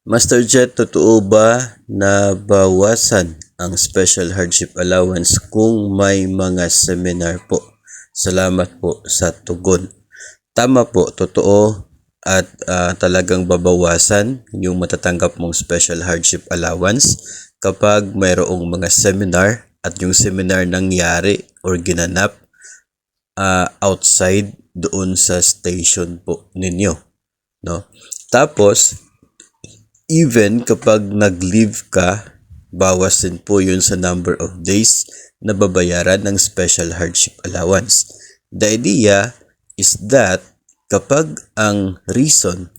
Master Jet, totoo ba na bawasan ang special hardship allowance kung may mga seminar po? Salamat po sa tugon. Tama po, totoo at talagang babawasan yung matatanggap mong special hardship allowance kapag mayroong mga seminar at yung seminar nangyari or ginanap outside doon sa station po ninyo, no? Tapos even kapag nag-leave ka, bawas din po yun sa number of days na babayaran ng special hardship allowance. The idea is that kapag ang reason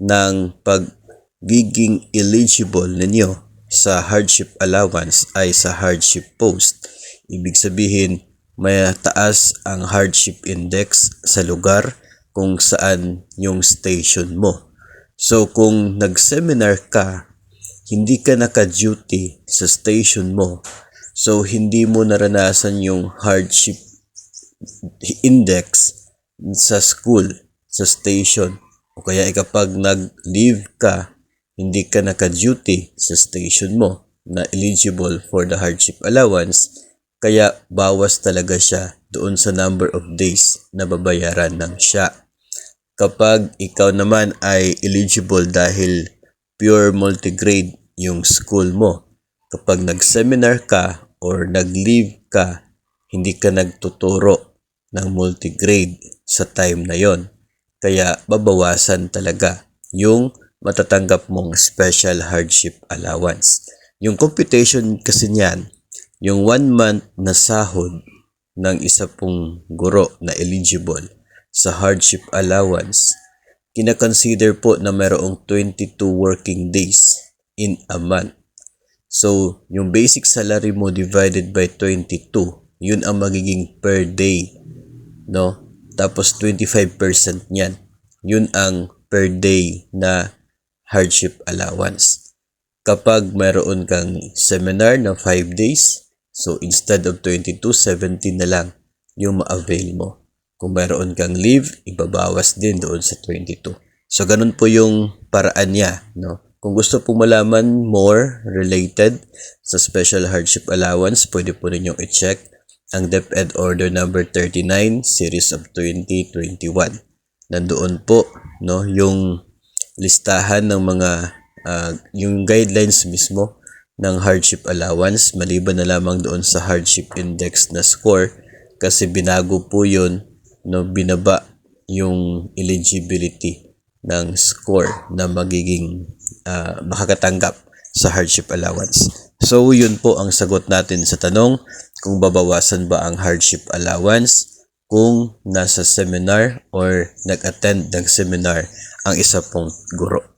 ng pagiging eligible ninyo sa hardship allowance ay sa hardship post, ibig sabihin may taas ang hardship index sa lugar kung saan yung station mo. So kung nag-seminar ka, hindi ka naka-duty sa station mo, so hindi mo naranasan yung hardship index sa school, sa station, o kaya kapag nag-leave ka, hindi ka naka-duty sa station mo na eligible for the hardship allowance, kaya bawas talaga siya doon sa number of days na babayaran ng SHA. Kapag ikaw naman ay eligible dahil pure multigrade yung school mo, kapag nag-seminar ka or nag-leave ka, hindi ka nagtuturo ng multigrade sa time na yon. Kaya babawasan talaga yung matatanggap mong special hardship allowance. Yung computation kasi niyan, yung 1 month na sahod ng isa pong guro na eligible sa hardship allowance, kina-consider po na mayroong 22 working days in a month. So, yung basic salary mo divided by 22, yun ang magiging per day, no? Tapos 25% niyan, yun ang per day na hardship allowance. Kapag mayroon kang seminar na 5 days, so instead of 22, 17 na lang yung ma-avail mo. Kung mayroon kang leave, ibabawas din doon sa 22. So, ganun po yung paraan niya, no? Kung gusto pong malaman more related sa special hardship allowance, pwede po ninyong i-check ang DepEd Order number 39 series of 2021. Nandoon po, no, yung listahan ng mga yung guidelines mismo ng hardship allowance, maliban na lamang doon sa hardship index na score, kasi binago po yun, no, binaba yung eligibility ng score na magiging makakatanggap sa hardship allowance. So yun po ang sagot natin sa tanong kung babawasan ba ang hardship allowance kung nasa seminar or nag-attend ng seminar ang isa pong guro.